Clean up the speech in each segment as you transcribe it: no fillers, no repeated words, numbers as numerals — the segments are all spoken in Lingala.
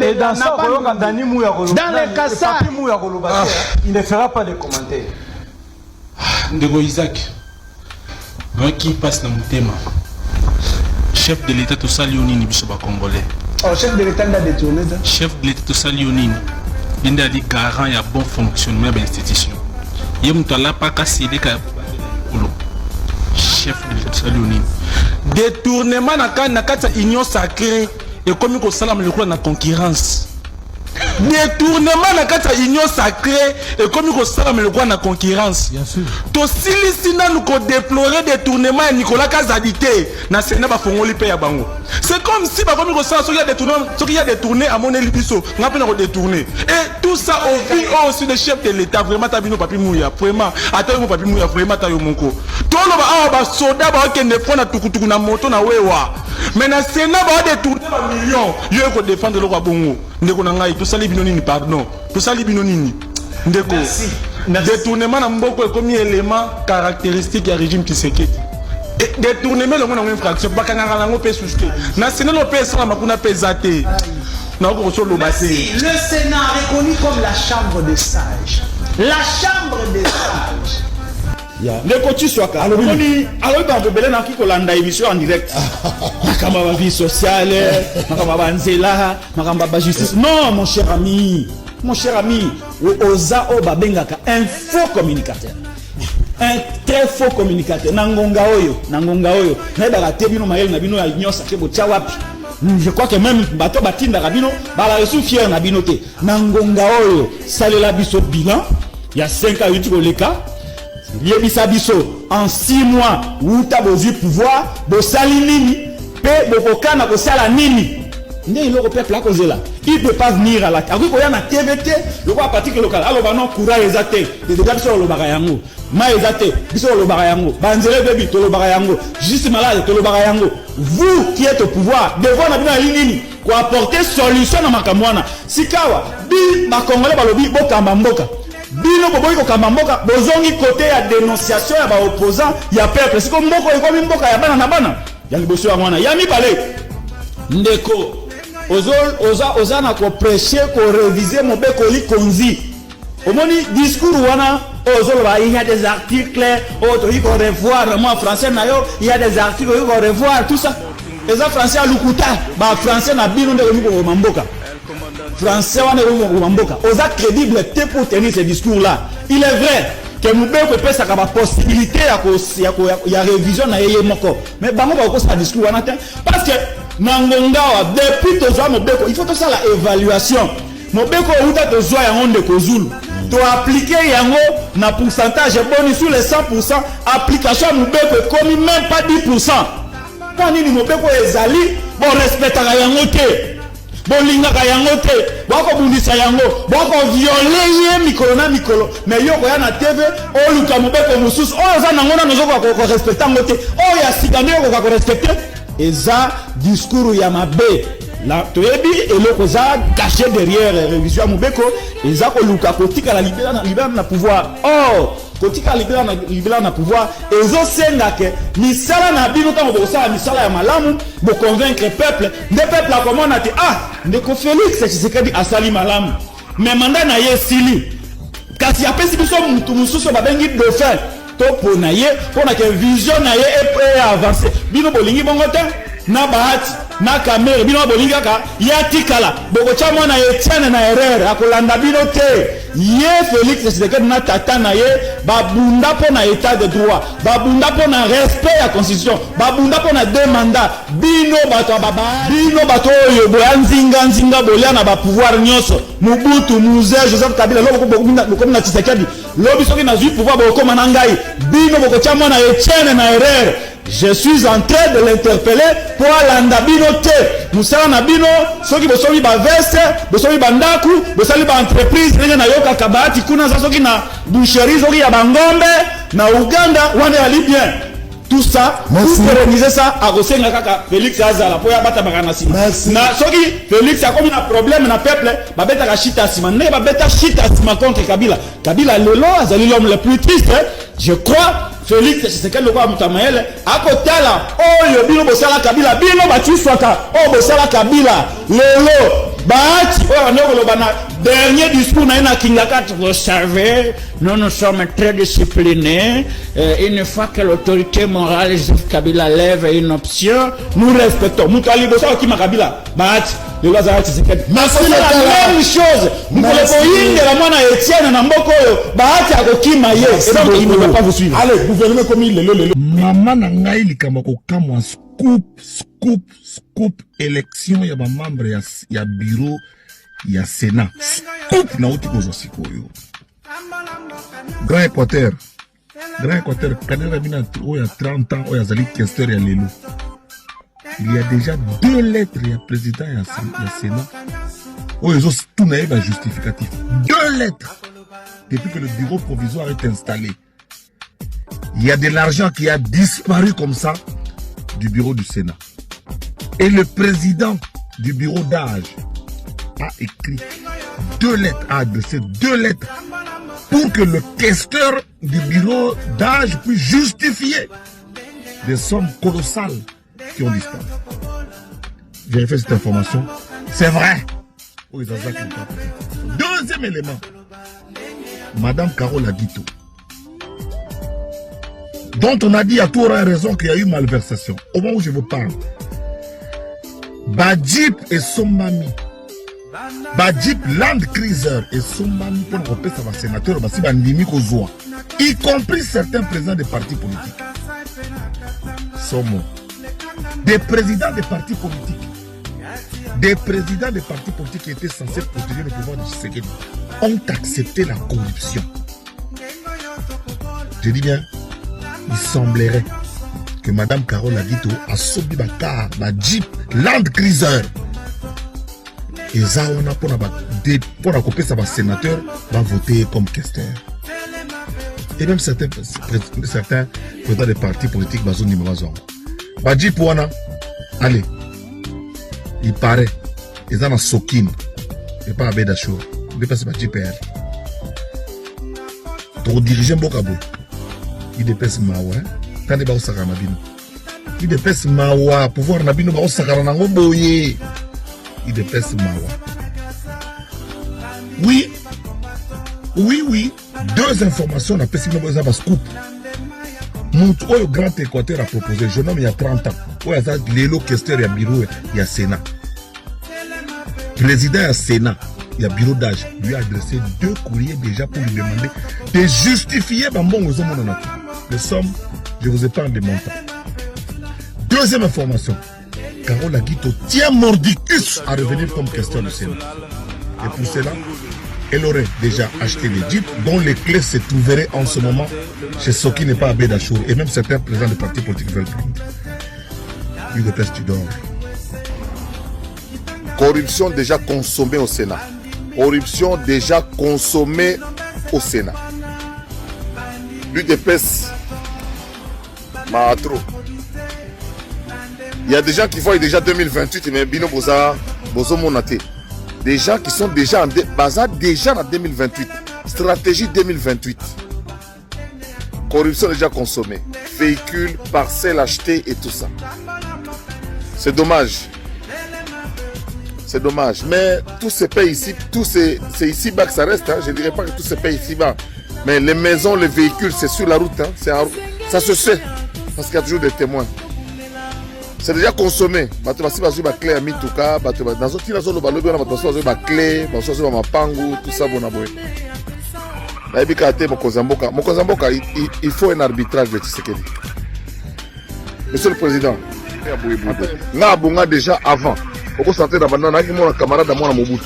Et dans ça, dans les Kassai, il ne fera pas de commentaires. Ndego Isaac, moi qui passe dans mon thème, chef de l'État, tout ça, Léonine, Bissoba Congolais. Oh, chef de l'État, il a détourné ça. Chef de l'État, tout ça, Léonine, il a dit garant, il y a bon fonctionnement de l'institution. Il y a un pas cassé les cas. Chef de l'État, tout ça, Léonine. Détournement dans la union sacrée et comme il y a la concurrence. Détournement dans la union sacrée et comme il y a la concurrence. Bien sûr. To silisina nous ko déplorer détournement Nicolas Kazadité na Sénat ba fongoli pe ya bango. C'est comme si ba comme ça il y a détourné à mon Elibiso, on a pas détourné. Et tout ça au vu aussi le chef de l'État vraiment tabino papi mouya vraiment attends mon papi mouya vraiment tayo monko. To lo ba soda ba ke ne fona tukutuku na moto na wewa. Mais na Sénat ba détourner ba millions, yo ko défendre le roi bongo. Ndeko na ngai to sali binoni pardon. To sali binoni ndeko. Merci. Détournement na mboko comme élément caractéristique du régime Tshisekedi. Détournement le monde en infraction pas quand on a pe souscrit. National OPS ça makuna pesaté. Na ko so lo basé. Le Sénat reconnu comme la chambre des sages. La chambre des sages. Les coachs soient là. Alors, dans le Belen, on a une émission en direct. Makamba vie sociale, Makamba Nzela, Makamba justice. Non, mon cher ami. Mon cher ami, Oza Obabengaka, un faux communicateur. Un très faux communicateur. Nangonga Oyo. Je crois que même Bato Batinda Rabino, Bala Resu Fier Nabinote. Nangonga Oyo, Salela Biso bilan. Il y a 5 à 8 les cas. Yebisa Biso, en 6 mois, Wuta Bozi pouvoir, Bosali Nini, Pe Bokokana Bosala Nini. Il ne peut pas venir à la TVT, le roi pratique local. Alors, non, courage exacté. Les dégâts sur le barayango. Ma exacté, sur le barayango. Banzele baby, to le barayango. Juste malade, to le barayango. Vous qui êtes au pouvoir, devant la ligne, pour apporter solution à Makamwana. Sikawa, bi, Makongole balobi, boka mamboka. Bino boboyi ko kamamboka, bozongi côté ya dénonciation ya ba opposant, ya peuple. C'est comme mboko eko mboka ya bana na bana. Ya liboso ya mwana. Ya mi balé. Ndeko. Oza na ko prêcher ko réviser mobeko li konzi. Omoni discours wana il y a des articles il faut revoir moi français na yo il y a des articles il faut revoir tout ça. Les français à lukuta ba français na bino ndeko ko mamboka. Français wana ko mamboka. Oza crédible pour tenir ce discours là. Il est vrai que Moubeko peut ça la possibilité ya révision na yeye moko. Mais bango ba ko sa discours wana parce que Nangongawa, depuis que Mobeko, il faut que ça la évaluation. Mobeko ou ta besoin en de Kozulu. Tu appliquer yango na pourcentage bon sur les 100%, application Mobeko comme même pas 10%. Quand ni Mobeko ezali, bon respecte la yango te. Bon linga ka yango te. Bon ko bundisa yango, bon ko violer mikolo na mikolo. Mais yo ko ya na TV, o luka Mobeko mususu, o za nangona nozo ko respecter ngote. O ya sikande ko respecter. Eza discours Yamabe la toyebi et le koza caché derrière révision Mubeko eza ko luka kotika la libéral na pouvoir kotika libéral na pouvoir ezo senga ke misala na bino ta mo sala misala ya malamu bo convaincre peuple a comment na te ndeko Félix Tshisekedi asali malamu mais mandat na ye sili kasi apesi biso mutu mususu babengi dauphin to pona ye pona ke vision na ye et avancer bino bolingi bongo te na bahati na kamere bino bolingi kaka ya tikala boko cha mwana Etienne na erreur akolanda bino te ye Félix Tshisekedi na tata na ye babunda pona état de droit babunda pona respect ya constitution babunda pona deux mandats bino bato oyo boya nzinga bolia na ba pouvoir nyonso Mobutu Muze Joseph Kabila loboko bokomi na Tshisekedi lobi soki na zui pouvoir bokoma na ngai bino boko cha mwana Etienne na erreur. Je suis en train de l'interpeller pour landa bino te. Musala na bino soki bosomi ba veste, bosomi bandaku, bosali ba entreprise nenge na yoka kabati kuna za soki na boucherie soki ya bangombe na Uganda wana ya bien. Tout ça, pour pérenniser ça, à Rosenga kaka Félix Azala pour yabata bakana sima. Na soki Félix a comme un problème na peuple, ba beta ka chita sima, ne ba beta chita sima contre Kabila. Kabila lelo azali l'homme le plus triste. Je crois Félix Tshisekedi lokwa mutamayele akotala oyo bino bosala Kabila bino batiswaka o bosala Kabila lelo baati oyo ndokoloba na dernier discours na ina Kingaka. Vous savez, nous sommes très disciplinés. Une fois que l'autorité morale Joseph Kabila lève une option, nous respectons. Moutali bosa okima Kabila baati lelo azala Tshisekedi. C'est la même chose. Nous voulons la mwana Etienne na mboko oyo baati akokima ye. Et donc il ne va pas vous suivre. Allez, gouvernement comme il est. Maman na ngai likamako kamwa scoop élection ya ba membre ya bureau ya Sénat. Scoop na uti kozo sikoyo. Grand Équateur, Kanera bina oya 30 ans oya zali questeur ya lelo. Il y a déjà 2 lettres ya président ya Sénat. Oyo zo tout na eba justificatif. 2 lettres depuis que le bureau provisoire est installé. Il y a de l'argent qui a disparu comme ça du bureau du Sénat. Et le président du bureau d'âge a écrit 2 lettres, a adressé 2 lettres pour que le questeur du bureau d'âge puisse justifier des sommes colossales qui ont disparu. Vérifiez cette information. C'est vrai. Deuxième élément. Madame Carola Guito, dont on a dit à tout raison qu'il y a eu malversation. Au moment où je vous parle, Badjip et son mami, Badjip Land Cruiser et son mami pour repérer sa sénateur, y compris certains présidents des partis politiques. Somo. Des présidents des partis politiques. Des présidents des partis politiques qui étaient censés protéger le pouvoir de Tshisekedi ont accepté la corruption. Je dis bien, il semblerait que Madame Carola Guito a sobi bakar, ba Jeep Land Cruiser. Et ça, on a pour accompagner sa sénateur, va voter comme questeur. Et même certains présidents des partis politiques, bazon ni mazon. Ba Jeep wana, allez, il paraît, ils ont un sokin, et pas à Bédachou. Il dépasse ba Jeep R. Pour diriger Mbokabo. Il dépasse Mawa, quand il va au Saramabino. Il dépasse Mawa, pouvoir Nabino va au Sakaranango Boye. Il dépasse Mawa. Oui, 2 informations n'a pas si nous avons scoop. Mon grand Équateur a proposé, jeune homme il y a 30 ans, où il y a l'élo questeur, il y a bureau, il y a Sénat. Président il y a Sénat. Il y a bureau d'âge, lui a adressé 2 courriers déjà pour lui demander de justifier les sommes. Je vous épargne des montants. Deuxième information, Carola Guito tient mordicus à revenir comme questeur du Sénat. Et pour cela, elle aurait déjà acheté les jeeps dont les clés se trouveraient en ce moment chez ce qui n'est pas à Bédachour. Et même certains présidents des partis politiques veulent prendre. Lui de peste, tu dors. Corruption déjà consommée au Sénat. Corruption déjà consommée au Sénat. L'UDPS, Mahatro. Il y a des gens qui voient déjà 2028, mais Bino Boza, Bozo Monaté. Des gens qui sont déjà déjà en 2028. Stratégie 2028. Corruption déjà consommée. Véhicules, parcelles achetées et tout ça. C'est dommage. C'est dommage, mais tous ces pays ici, c'est ici-bas que ça reste. Hein. Je ne dirais pas que tous ces pays ici-bas. Mais les maisons, les véhicules, c'est sur la route. Hein. Ça se sait, parce qu'il y a toujours des témoins. C'est déjà consommé. Clé à Mituka, il faut un arbitrage de Tshisekedi. Monsieur le Président, on a déjà avant. Au centre de Bandana, il y a un camarade à moi à Mobutu.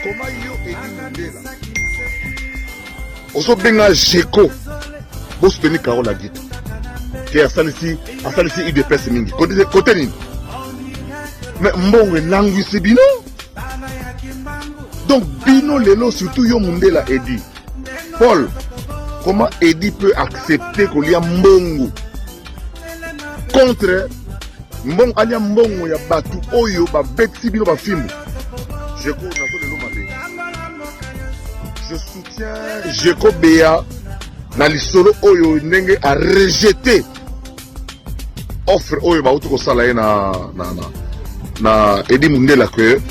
Comment il y a là? Oso benga Jeko, vous soutenez Carola Guito, qui a sali ici UDPS mingi. Côté ni. Mais mbongo langue c'est bino. Donc bino lelo surtout yo Mundela Edi. Paul, comment Edi peut accepter qu'il y a mbongo contre mbongo alia mbongo ya batu oyo ba beti bino ba fimbo. Je cours na so lelo mabe. je soutiens Jeko Béa na lisolo oyo ndenge a rejeté offre oyo ba utu ko sala ye na Edi Mundela que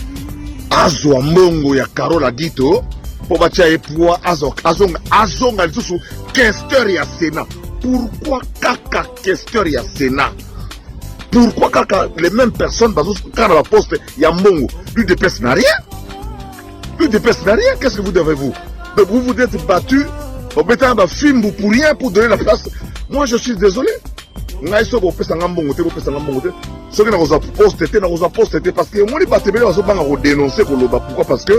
azwa mbongo ya Carola Gito po batia ye poa azonga lisusu questeur ya Sénat. Pourquoi kaka questeur ya Sénat? Pourquoi kaka les mêmes personnes quand la poste ya mbongo? L'UDPS n'a rien. L'UDPS n'a rien. Qu'est-ce que vous devez vous? Vous vous êtes battu au bétain d'un film pour rien pour donner la place. Moi je suis désolé. Ngaiso bo pesa ngambongo te bo pesa ngambongo te. Ce que nous a posté parce que moi les batebele bazo banga ko dénoncer ko loba. Pourquoi? Parce que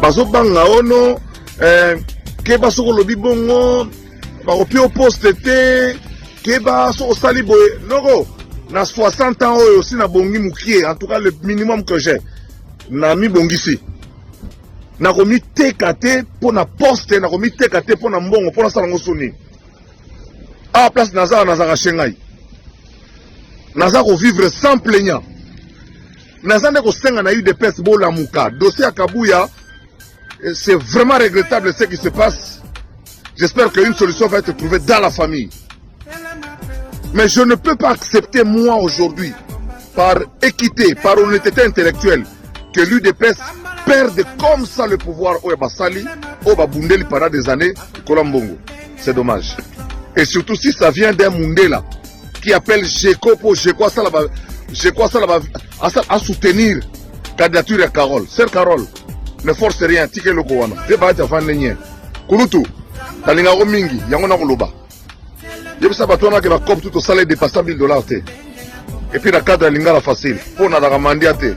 bazo banga ono ke baso ko lobi bongo ba opio poste te ke baso sali boye noko na 60 ans aussi na bongi mukie. En tout cas le minimum que j'ai na mi bongisi na komi tekate pour na poste na komi tekate pour na mbongo pour na salango soni à place nazara shengai naza ko vivre sans plaignant naza ne ko senga na UDPS bola muka dossier Kabuya. C'est vraiment regrettable ce qui se passe. J'espère qu'une solution va être trouvée dans la famille. Mais je ne peux pas accepter moi aujourd'hui, par équité, par honnêteté intellectuelle, que l'UDPS perde comme ça le pouvoir au Basali, au Babundeli pendant des années, Kolambongo. C'est dommage. Et surtout si ça vient d'un Mundela qui appelle Jeko pour Jeko à soutenir la candidature à Carole. C'est Carole. Ne force rien, tike loko wana. Je vais te faire lenye. Kurutu, talinga ko mingi, yango na koloba. Yebisa batona ke ba cop tout au salaire dépassant $1000 te. Et puis la cadre lingala facile. Pour na la mandia te.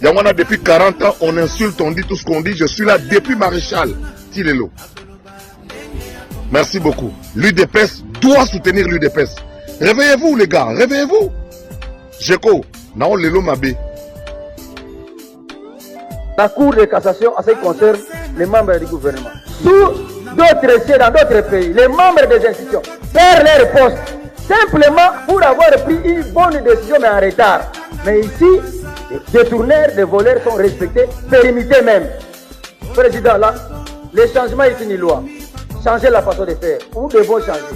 Yango na depuis 40 ans, on insulte, on dit tout ce qu'on dit. Je suis là depuis Maréchal. Tilelo. Merci beaucoup. L'UDPS doit soutenir l'UDPS. Réveillez-vous les gars, réveillez-vous. Jeko, na lelo mabe. La Cour de cassation en ce qui concerne les membres du gouvernement. Sous d'autres cieux, dans d'autres pays, les membres des institutions perdent leur poste simplement pour avoir pris une bonne décision mais en retard. Mais ici, les détourneurs, les voleurs sont respectés, périmités même. Président, là, le changement est une loi. Changer la façon de faire. Nous devons changer.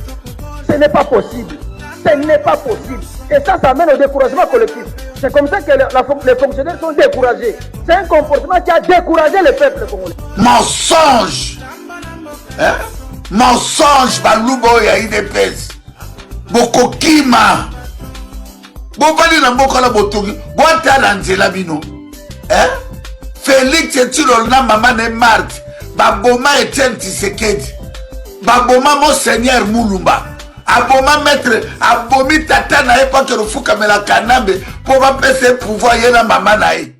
Ce n'est pas possible. Ce n'est pas possible. Et ça mène au découragement collectif. C'est comme ça que les fonctionnaires sont découragés. C'est un comportement qui a découragé le peuple congolais. Mensonge. Hein? Mensonge, balubo ya UDPS. Bokokima. Bobali na bokola botoki. Bota na nzela bino. Hein? Félix Etilo na mama ne Marthe. Baboma Etienne Tshisekedi. Baboma Monseigneur Mulumba. Aboma maître, abomi tata na époque Rufuka Mela Kanambe pour va passer pouvoir yena maman nae.